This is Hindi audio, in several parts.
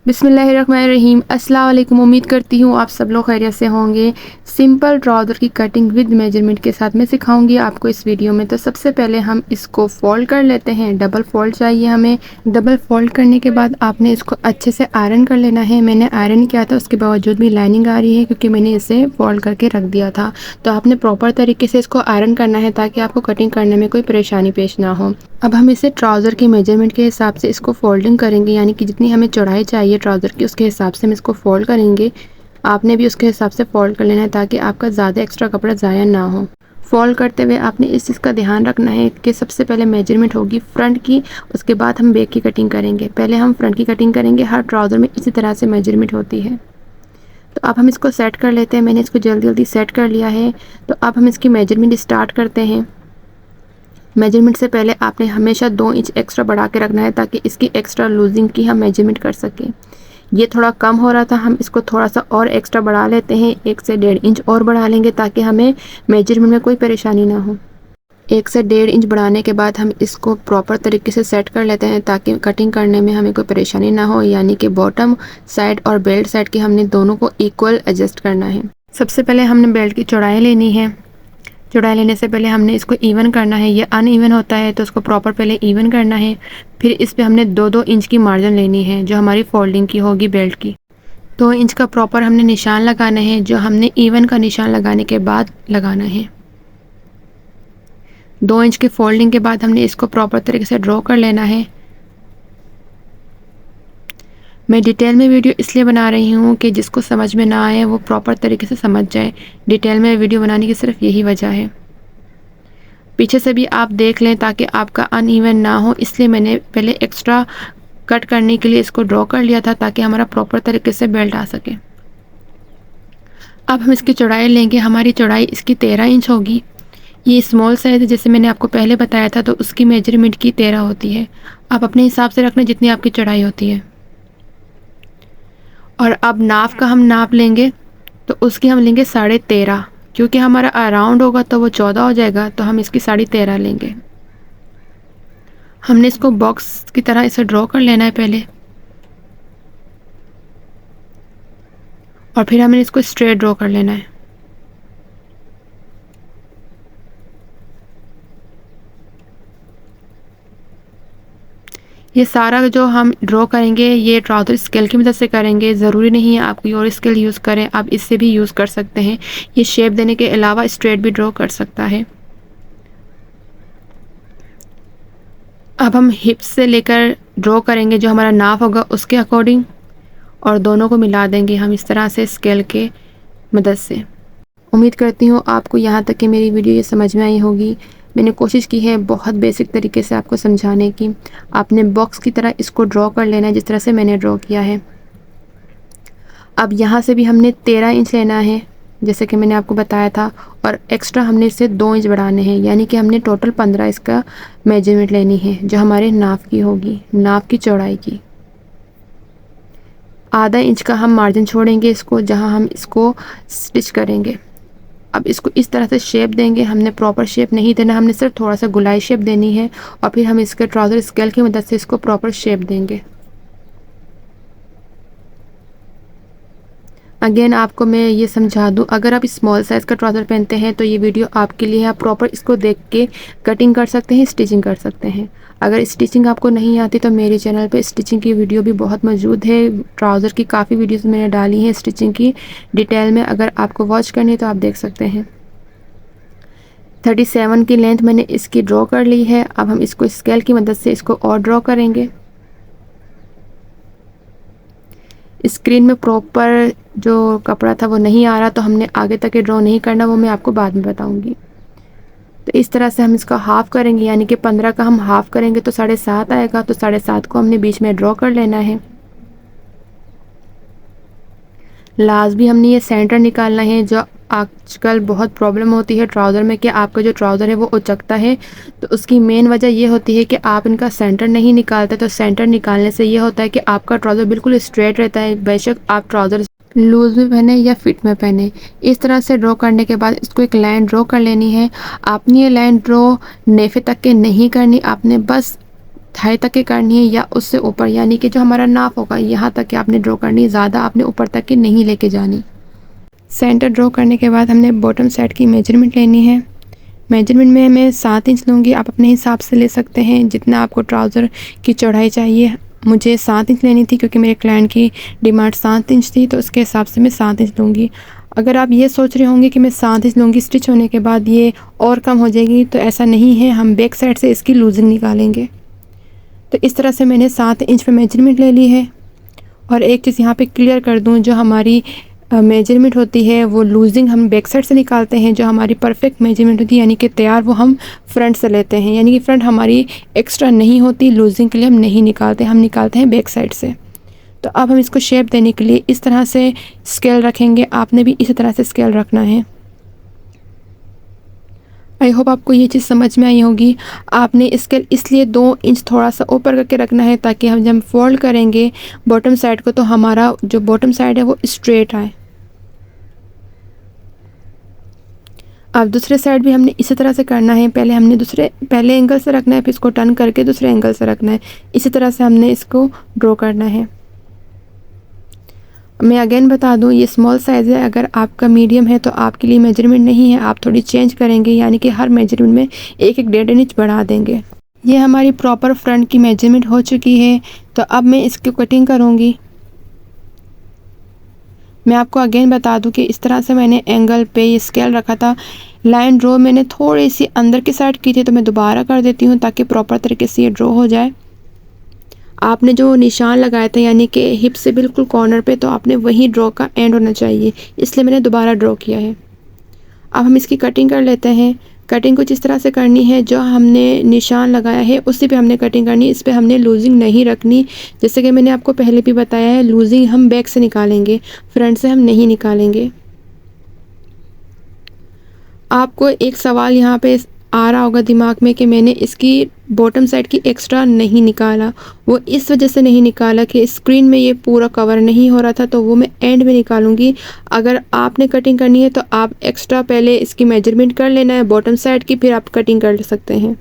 बिस्मिल्लाहिर्रहमानिर्रहीम। अस्सलाम वालेकुम। उम्मीद करती हूँ आप सब लोग खैरियत से होंगे। सिंपल ट्राउज़र की कटिंग विद मेजरमेंट के साथ मैं सिखाऊंगी आपको इस वीडियो में। तो सबसे पहले हम इसको फ़ोल्ड कर लेते हैं। डबल फ़ोल्ड चाहिए हमें। डबल फ़ोल्ड करने के बाद आपने इसको अच्छे से आयरन कर लेना है। मैंने आयरन किया था, उसके बावजूद भी लाइनिंग आ रही है क्योंकि मैंने इसे फ़ोल्ड करके रख दिया था। तो आपने प्रॉपर तरीके से इसको आयरन करना है ताकि आपको कटिंग करने में कोई परेशानी पेश ना हो। अब हम इसे ट्राउज़र के मेजरमेंट के हिसाब से इसको फ़ोल्डिंग करेंगे, यानी कि जितनी हमें चौड़ाई चाहिए ट्राउज़र की उसके हिसाब से हम इसको फ़ोल्ड करेंगे। आपने भी उसके हिसाब से फ़ोल्ड कर लेना है ताकि आपका ज़्यादा एक्स्ट्रा कपड़ा ज़ाया ना हो। फ़ोल्ड करते हुए आपने इस चीज़ का ध्यान रखना है कि सबसे पहले मेजरमेंट होगी फ्रंट की, उसके बाद हम बैक की कटिंग करेंगे। पहले हम फ्रंट की कटिंग करेंगे। हर ट्राउज़र में इसी तरह से मेजरमेंट होती है। तो अब हम इसको सेट कर लेते हैं। मैंने इसको जल्दी जल्दी सेट कर लिया है। तो अब हम इसकी मेजरमेंट स्टार्ट करते हैं। मेजरमेंट से पहले आपने हमेशा 2 इंच एक्स्ट्रा बढ़ा के रखना है ताकि इसकी एक्स्ट्रा लूजिंग की हम मेजरमेंट कर सकें। ये थोड़ा कम हो रहा था, हम इसको थोड़ा सा और एक्स्ट्रा बढ़ा लेते हैं। 1 से 1.5 इंच और बढ़ा लेंगे ताकि हमें मेजरमेंट में कोई परेशानी ना हो। 1 से 1.5 इंच बढ़ाने के बाद हम इसको प्रॉपर तरीके से सेट कर लेते हैं ताकि कटिंग करने में हमें कोई परेशानी ना हो, यानी कि बॉटम साइड और बेल्ट साइड की हमने दोनों को इक्वल एडजस्ट करना है। सबसे पहले हमने बेल्ट की चौड़ाई लेनी है। चौड़ाई लेने से पहले हमने इसको इवन करना है। ये अनइवन होता है तो उसको प्रॉपर पहले इवन करना है। फिर इस पे हमने 2-2 इंच की मार्जिन लेनी है जो हमारी फोल्डिंग की होगी बेल्ट की। 2 इंच का प्रॉपर हमने निशान लगाना है जो हमने इवन का निशान लगाने के बाद लगाना है। 2 इंच की फोल्डिंग के बाद हमने इसको प्रॉपर तरीके से ड्रॉ कर लेना है। मैं डिटेल में वीडियो इसलिए बना रही हूँ कि जिसको समझ में ना आए वो प्रॉपर तरीके से समझ जाए। डिटेल में वीडियो बनाने की सिर्फ यही वजह है। पीछे से भी आप देख लें ताकि आपका अनइवन ना हो, इसलिए मैंने पहले एक्स्ट्रा कट करने के लिए इसको ड्रॉ कर लिया था ताकि हमारा प्रॉपर तरीके से बेल्ट आ सके। अब हम इसकी चौड़ाई लेंगे। हमारी चौड़ाई इसकी 13 इंच होगी। ये स्मॉल साइज़ है, जैसे मैंने आपको पहले बताया था, तो उसकी मेजरमेंट की 13 होती है। आप अपने हिसाब से रखना जितनी आपकी चौड़ाई होती है। और अब नाप का हम नाप लेंगे तो उसकी हम लेंगे 13.5, क्योंकि हमारा अराउंड होगा तो वो 14 हो जाएगा, तो हम इसकी 13.5 लेंगे। हमने इसको बॉक्स की तरह इसे ड्रॉ कर लेना है पहले, और फिर हमें इसको स्ट्रेट ड्रॉ कर लेना है। ये सारा जो हम ड्रॉ करेंगे ये ट्राउज़र स्केल की मदद से करेंगे। ज़रूरी नहीं है आप कोई और स्केल यूज़ करें, आप इससे भी यूज़ कर सकते हैं। ये शेप देने के अलावा स्ट्रेट भी ड्रॉ कर सकता है। अब हम हिप्स से लेकर ड्रॉ करेंगे जो हमारा नाप होगा उसके अकॉर्डिंग, और दोनों को मिला देंगे हम इस तरह से स्केल के मदद से। उम्मीद करती हूँ आपको यहाँ तक कि मेरी वीडियो ये समझ में आई होगी। मैंने कोशिश की है बहुत बेसिक तरीके से आपको समझाने की। आपने बॉक्स की तरह इसको ड्रॉ कर लेना है जिस तरह से मैंने ड्रॉ किया है। अब यहाँ से भी हमने 13 इंच लेना है जैसे कि मैंने आपको बताया था, और एक्स्ट्रा हमने इससे 2 इंच बढ़ाने हैं, यानी कि हमने टोटल 15 इसका मेजरमेंट लेनी है जो हमारे नाप की होगी, नाप की चौड़ाई की। आधा इंच का हम मार्जिन छोड़ेंगे इसको, जहाँ हम इसको स्टिच करेंगे। अब इसको इस तरह से शेप देंगे। हमने प्रॉपर शेप नहीं देना, हमने सिर्फ थोड़ा सा गुलाई शेप देनी है, और फिर हम इसके ट्राउज़र स्केल की मदद से इसको प्रॉपर शेप देंगे। अगेन आपको मैं ये समझा दूं, अगर आप स्मॉल साइज़ का ट्राउज़र पहनते हैं तो ये वीडियो आपके लिए है। आप प्रॉपर इसको देख के कटिंग कर सकते हैं, स्टिचिंग कर सकते हैं। अगर स्टिचिंग आपको नहीं आती तो मेरे चैनल पे स्टिचिंग की वीडियो भी बहुत मौजूद है। ट्राउज़र की काफ़ी वीडियोस मैंने डाली हैं स्टिचिंग की डिटेल में, अगर आपको वॉच करनी है तो आप देख सकते हैं। 37 की लेंथ मैंने इसकी ड्रॉ कर ली है। अब हम इसको स्केल की मदद से इसको और ड्रॉ करेंगे। स्क्रीन में प्रॉपर जो कपड़ा था वो नहीं आ रहा, तो हमने आगे तक ड्रॉ नहीं करना, वो मैं आपको बाद में बताऊंगी। तो इस तरह से हम इसका हाफ़ करेंगे, यानी कि 15 का हम हाफ़ करेंगे तो 7.5 आएगा। तो 7.5 को हमने बीच में ड्रॉ कर लेना है। लास्ट भी हमने ये सेंटर निकालना है। जो आजकल बहुत प्रॉब्लम होती है ट्राउज़र में कि आपका जो ट्राउज़र है वो उचकता है, तो उसकी मेन वजह ये होती है कि आप इनका सेंटर नहीं निकालते। तो सेंटर निकालने से ये होता है कि आपका ट्राउज़र बिल्कुल स्ट्रेट रहता है। बेशक आप ट्राउज़र लूज़ में पहने या फिट में पहने। इस तरह से ड्रॉ करने के बाद इसको एक लाइन ड्रॉ कर लेनी है। आपने ये लाइन ड्रॉ नेफे तक के नहीं करनी, आपने बस थाई तक के करनी है या उससे ऊपर, यानी कि जो हमारा नाप होगा यहाँ तक के आपने ड्रॉ करनी है, ज़्यादा आपने ऊपर तक के नहीं लेके जानी। सेंटर ड्रॉ करने के बाद हमने बॉटम साइड की मेजरमेंट लेनी है। मेजरमेंट में मैं 7 इंच लूँगी, आप अपने हिसाब से ले सकते हैं जितना आपको ट्राउज़र की चौड़ाई चाहिए। मुझे 7 इंच लेनी थी क्योंकि मेरे क्लाइंट की डिमांड 7 इंच थी, तो उसके हिसाब से मैं 7 इंच लूँगी। अगर आप ये सोच रहे होंगे कि मैं 7 इंच लूँगी, स्टिच होने के बाद ये और कम हो जाएगी, तो ऐसा नहीं है। हम बैक साइड से इसकी लूजिंग निकालेंगे। तो इस तरह से मैंने 7 इंच पर मेजरमेंट ले ली है। और एक चीज़ यहाँ पे क्लियर कर दूँ, जो हमारी मेजरमेंट होती है वो लूजिंग हम बैक साइड से निकालते हैं। जो हमारी परफेक्ट मेजरमेंट होती है यानी कि तैयार, वो हम फ्रंट से लेते हैं, यानी कि फ्रंट हमारी एक्स्ट्रा नहीं होती, लूजिंग के लिए हम नहीं निकालते, हम निकालते हैं बैक साइड से। तो अब हम इसको शेप देने के लिए इस तरह से स्केल रखेंगे। आपने भी इसी तरह से स्केल रखना है। आई होप आपको ये चीज़ समझ में आई होगी। आपने स्केल इसलिए 2 इंच थोड़ा सा ऊपर करके रखना है ताकि हम जब फोल्ड करेंगे बॉटम साइड को, तो हमारा जो बॉटम साइड है वो स्ट्रेट आए। अब दूसरे साइड भी हमने इसी तरह से करना है। पहले एंगल से रखना है, फिर इसको टर्न करके दूसरे एंगल से रखना है। इसी तरह से हमने इसको ड्रॉ करना है। मैं अगेन बता दूं, ये स्मॉल साइज़ है। अगर आपका मीडियम है तो आपके लिए मेजरमेंट नहीं है, आप थोड़ी चेंज करेंगे, यानी कि हर मेजरमेंट में 1-1 1.5 इंच बढ़ा देंगे। ये हमारी प्रॉपर फ्रंट की मेजरमेंट हो चुकी है। तो अब मैं इसकी कटिंग करूँगी। मैं आपको अगेन बता दूं कि इस तरह से मैंने एंगल पे ये स्केल रखा था। लाइन ड्रॉ मैंने थोड़ी सी अंदर की साइड की थी, तो मैं दोबारा कर देती हूँ ताकि प्रॉपर तरीके से ये ड्रॉ हो जाए। आपने जो निशान लगाए थे यानी कि हिप से बिल्कुल कॉर्नर पे, तो आपने वही ड्रॉ का एंड होना चाहिए, इसलिए मैंने दोबारा ड्रॉ किया है। अब हम इसकी कटिंग कर लेते हैं। कटिंग कुछ इस तरह से करनी है, जो हमने निशान लगाया है उसी पे हमने कटिंग करनी है। इस पे हमने लूजिंग नहीं रखनी। जैसे कि मैंने आपको पहले भी बताया है, लूजिंग हम बैक से निकालेंगे, फ्रंट से हम नहीं निकालेंगे। आपको एक सवाल यहाँ पे आ रहा होगा दिमाग में कि मैंने इसकी बॉटम साइड की एक्स्ट्रा नहीं निकाला। वो इस वजह से नहीं निकाला कि स्क्रीन में ये पूरा कवर नहीं हो रहा था, तो वो मैं एंड में निकालूंगी। अगर आपने कटिंग करनी है तो आप एक्स्ट्रा पहले इसकी मेजरमेंट कर लेना है बॉटम साइड की, फिर आप कटिंग कर सकते हैं।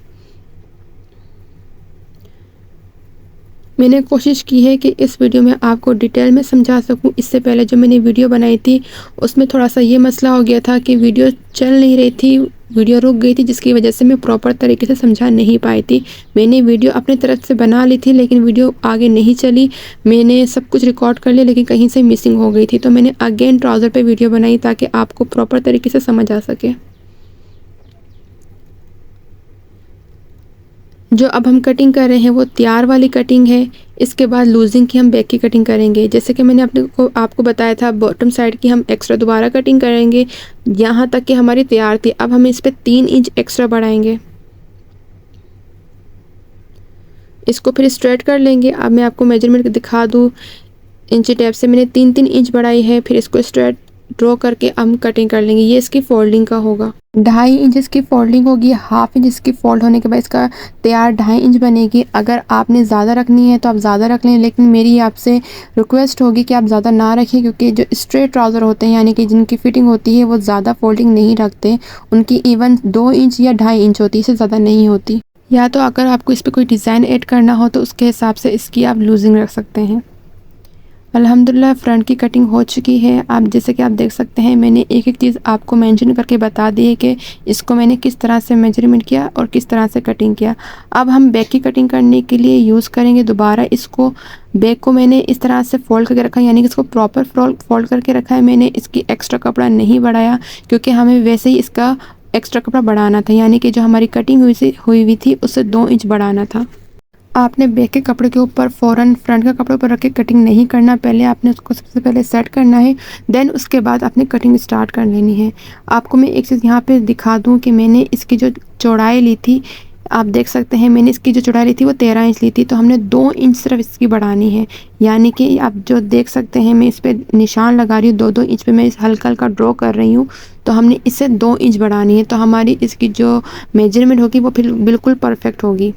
मैंने कोशिश की है कि इस वीडियो में आपको डिटेल में समझा सकूं। इससे पहले जो मैंने वीडियो बनाई थी उसमें थोड़ा सा ये मसला हो गया था कि वीडियो चल नहीं रही थी, वीडियो रुक गई थी, जिसकी वजह से मैं प्रॉपर तरीके से समझा नहीं पाई थी। मैंने वीडियो अपने तरफ से बना ली थी लेकिन वीडियो आगे नहीं चली। मैंने सब कुछ रिकॉर्ड कर लिया लेकिन कहीं से मिसिंग हो गई थी, तो मैंने अगेन ट्राउज़र पे वीडियो बनाई ताकि आपको प्रॉपर तरीके से समझ आ सके। जो अब हम कटिंग कर रहे हैं वो तैयार वाली कटिंग है। इसके बाद लूजिंग की हम बैक की कटिंग करेंगे। जैसे कि मैंने आपको बताया था, बॉटम साइड की हम एक्स्ट्रा दोबारा कटिंग करेंगे यहाँ तक कि हमारी तैयार थी। अब हम इस पर 3 इंच एक्स्ट्रा बढ़ाएंगे, इसको फिर स्ट्रेट कर लेंगे। अब मैं आपको मेजरमेंट दिखा दूँ, इंची टेप से मैंने 3-3 इंच बढ़ाई है। फिर इसको स्ट्रेट ड्रॉ करके हम कटिंग कर लेंगे। ये इसकी फोल्डिंग का होगा, 2.5 इंच इसकी फोल्डिंग होगी। 1/2 इंच इसकी फोल्ड होने के बाद इसका तैयार 2.5 इंच बनेगी। अगर आपने ज़्यादा रखनी है तो आप ज़्यादा रख लें, लेकिन मेरी आपसे रिक्वेस्ट होगी कि आप ज़्यादा ना रखें, क्योंकि जो स्ट्रेट ट्राउज़र होते हैं यानी कि जिनकी फ़िटिंग होती है वो ज़्यादा फोल्डिंग नहीं रखते। उनकी इवन 2 इंच या 2.5 इंच होती है, इससे ज़्यादा नहीं होती। या तो अगर आपको इस पर कोई डिज़ाइन ऐड करना हो तो उसके हिसाब से इसकी आप लूजिंग रख सकते हैं। अल्हम्दुलिल्लाह फ्रंट की कटिंग हो चुकी है। आप जैसे कि आप देख सकते हैं, मैंने एक-एक चीज़ आपको मेंशन करके बता दी है कि इसको मैंने किस तरह से मेजरमेंट किया और किस तरह से कटिंग किया। अब हम बैक की कटिंग करने के लिए यूज़ करेंगे दोबारा इसको। बैक को मैंने इस तरह से फोल्ड करके रखा है, यानी कि इसको प्रॉपर फोल्ड करके रखा है। मैंने इसकी एक्स्ट्रा कपड़ा नहीं बढ़ाया क्योंकि हमें वैसे ही इसका एक्स्ट्रा कपड़ा बढ़ाना था, यानी कि जो हमारी कटिंग हुई थी उससे 2 इंच बढ़ाना था। आपने बैक के कपड़े के ऊपर फ़ौरन फ्रंट का कपड़े पर रख के कटिंग नहीं करना। पहले आपने उसको सबसे पहले सेट करना है, देन उसके बाद आपने कटिंग स्टार्ट कर लेनी है। आपको मैं एक चीज़ यहाँ पे दिखा दूँ कि मैंने इसकी जो चौड़ाई ली थी, आप देख सकते हैं, मैंने इसकी जो चौड़ाई ली थी वो 13 इंच ली थी, तो हमने 2 इंच सिर्फ इसकी बढ़ानी है। यानी कि आप जो देख सकते हैं, मैं इस पर निशान लगा रही हूँ, 2-2 इंच पे मैं इस हल्का हल्का ड्रॉ कर रही हूँ, तो हमने इससे 2 इंच बढ़ानी है। तो हमारी इसकी जो मेजरमेंट होगी वो फिर बिल्कुल परफेक्ट होगी।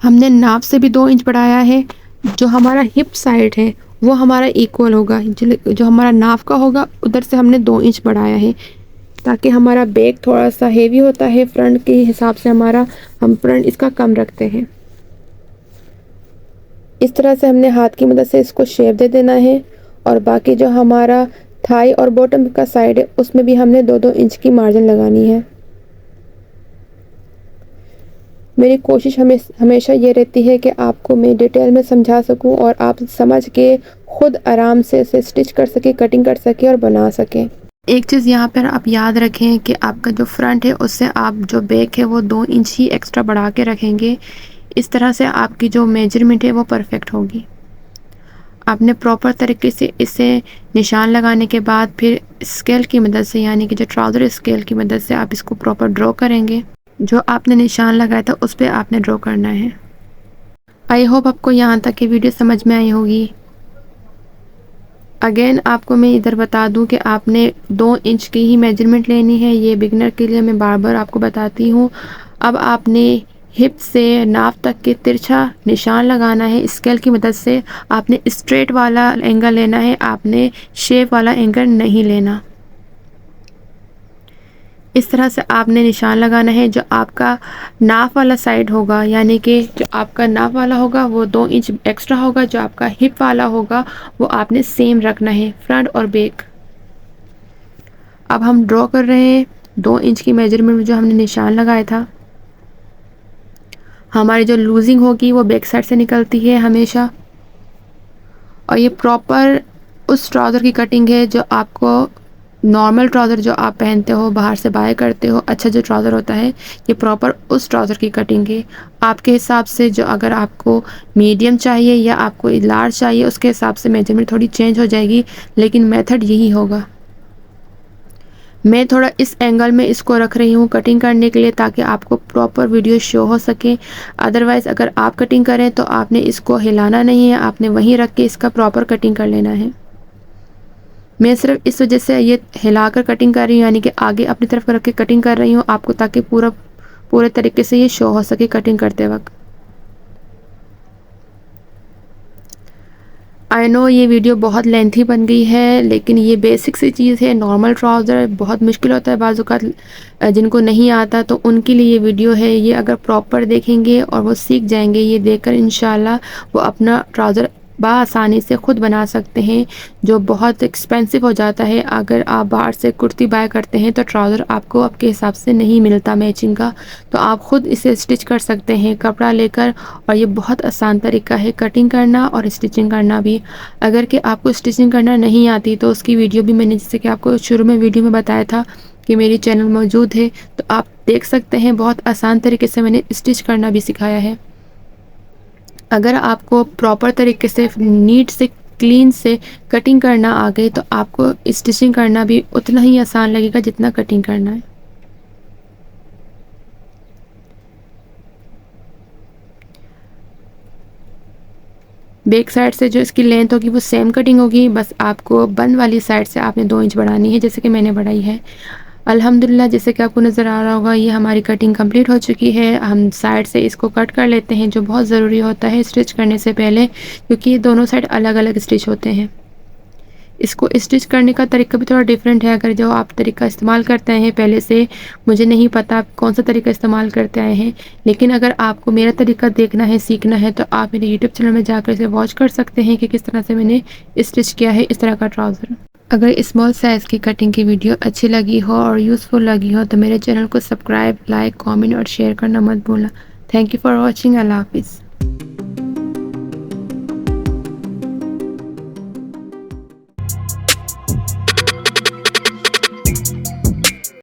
हमने नाप से भी 2 इंच बढ़ाया है। जो हमारा हिप साइड है वो हमारा इक्वल होगा। जो हमारा नाफ का होगा उधर से हमने 2 इंच बढ़ाया है, ताकि हमारा बैग थोड़ा सा हेवी होता है फ्रंट के हिसाब से, हम फ्रंट इसका कम रखते हैं। इस तरह से हमने हाथ की मदद से इसको शेप दे देना है। और बाकी जो हमारा थाई और बॉटम का साइड है उसमें भी हमने 2-2 इंच की मार्जिन लगानी है। मेरी कोशिश हमेशा ये रहती है कि आपको मैं डिटेल में समझा सकूं और आप समझ के खुद आराम से इसे स्टिच कर सकें, कटिंग कर सकें और बना सकें। एक चीज़ यहाँ पर आप याद रखें कि आपका जो फ्रंट है उससे आप जो बैक है वो 2 इंच ही एक्स्ट्रा बढ़ा के रखेंगे। इस तरह से आपकी जो मेजरमेंट है वो परफेक्ट होगी। आपने प्रॉपर तरीके से इसे निशान लगाने के बाद फिर स्केल की मदद से, यानी कि जो ट्राउज़र स्केल की मदद से आप इसको प्रॉपर ड्रॉ करेंगे। जो आपने निशान लगाया था उस पर आपने ड्रॉ करना है। आई होप आपको यहाँ तक की वीडियो समझ में आई होगी। अगेन आपको मैं इधर बता दूं कि आपने 2 इंच की ही मेजरमेंट लेनी है। ये बिगनर के लिए मैं बार बार आपको बताती हूँ। अब आपने हिप से नाफ तक के तिरछा निशान लगाना है स्केल की मदद से। आपने स्ट्रेट वाला एंगल लेना है, आपने शेप वाला एंगल नहीं लेना। इस तरह से आपने निशान लगाना है। जो आपका नाफ वाला साइड होगा, यानी कि जो आपका नाफ वाला होगा वो 2 इंच एक्स्ट्रा होगा। जो आपका हिप वाला होगा वो आपने सेम रखना है, फ्रंट और बैक। अब हम ड्रॉ कर रहे हैं 2 इंच की मेजरमेंट में जो हमने निशान लगाया था। हमारी जो लूजिंग होगी वो बैक साइड से निकलती है हमेशा। और ये प्रॉपर उस ट्राउज़र की कटिंग है जो आपको नॉर्मल ट्राउज़र जो आप पहनते हो, बाहर से बाय करते हो, अच्छा जो ट्राउज़र होता है, ये प्रॉपर उस ट्राउज़र की कटिंग है। आपके हिसाब से जो अगर आपको मीडियम चाहिए या आपको लार्ज चाहिए उसके हिसाब से मेजरमेंट थोड़ी चेंज हो जाएगी, लेकिन मेथड यही होगा। मैं थोड़ा इस एंगल में इसको रख रही हूँ कटिंग करने के लिए, ताकि आपको प्रॉपर वीडियो शो हो सके। अदरवाइज़ अगर आप कटिंग करें तो आपने इसको हिलाना नहीं है, आपने वहीं रख के इसका प्रॉपर कटिंग कर लेना है। मैं सिर्फ इस वजह से ये हिलाकर कटिंग कर रही हूँ, यानी कि आगे अपनी तरफ रख के कटिंग कर रही हूँ आपको, ताकि पूरे तरीके से ये शो हो सके कटिंग करते वक्त। आई नो ये वीडियो बहुत लेंथी बन गई है, लेकिन ये बेसिक सी चीज़ है। नॉर्मल ट्राउज़र बहुत मुश्किल होता है बाज़-औक़ात, जिनको नहीं आता तो उनके लिए ये वीडियो है। ये अगर प्रॉपर देखेंगे और वो सीख जाएंगे, ये देखकर इंशाल्लाह वो अपना ट्राउज़र बआसानी से ख़ुद बना सकते हैं, जो बहुत एक्सपेंसिव हो जाता है। अगर आप बाहर से कुर्ती बाय करते हैं तो ट्राउज़र आपको आपके हिसाब से नहीं मिलता मैचिंग का, तो आप ख़ुद इसे स्टिच कर सकते हैं कपड़ा लेकर। और ये बहुत आसान तरीका है कटिंग करना और स्टिचिंग करना भी। अगर कि आपको स्टिचिंग करना नहीं आती तो उसकी वीडियो भी मैंने, जैसे कि आपको शुरू में वीडियो में बताया था कि मेरी चैनल मौजूद है, तो आप देख सकते हैं। बहुत आसान तरीके से मैंने स्टिच करना भी सिखाया है। अगर आपको प्रॉपर तरीके से नीट से क्लीन से कटिंग करना आ गई तो आपको स्टिचिंग करना भी उतना ही आसान लगेगा जितना कटिंग करना है। बैक साइड से जो इसकी लेंथ होगी वो सेम कटिंग होगी, बस आपको बंद वाली साइड से आपने 2 इंच बढ़ानी है, जैसे कि मैंने बढ़ाई है। अल्हम्दुलिल्लाह, जैसे कि आपको नज़र आ रहा होगा ये हमारी कटिंग कंप्लीट हो चुकी है। हम साइड से इसको कट कर लेते हैं, जो बहुत ज़रूरी होता है स्टिच करने से पहले, क्योंकि ये दोनों साइड अलग अलग स्टिच होते हैं। इसको स्टिच करने का तरीका भी थोड़ा डिफरेंट है। अगर जो आप तरीका इस्तेमाल करते हैं पहले से, मुझे नहीं पता आप कौन सा तरीका इस्तेमाल करते आए हैं, लेकिन अगर आपको मेरा तरीका देखना है, सीखना है, तो आप मेरे यूट्यूब चैनल में जाकर इसे वॉच कर सकते हैं कि किस तरह से मैंने स्टिच किया है इस तरह का ट्राउज़र। अगर स्मॉल साइज़ की कटिंग की वीडियो अच्छी लगी हो और यूज़फुल लगी हो तो मेरे चैनल को सब्सक्राइब, लाइक, कमेंट और शेयर करना मत भूलना। Thank you for watching. अल्लाह हाफिज़।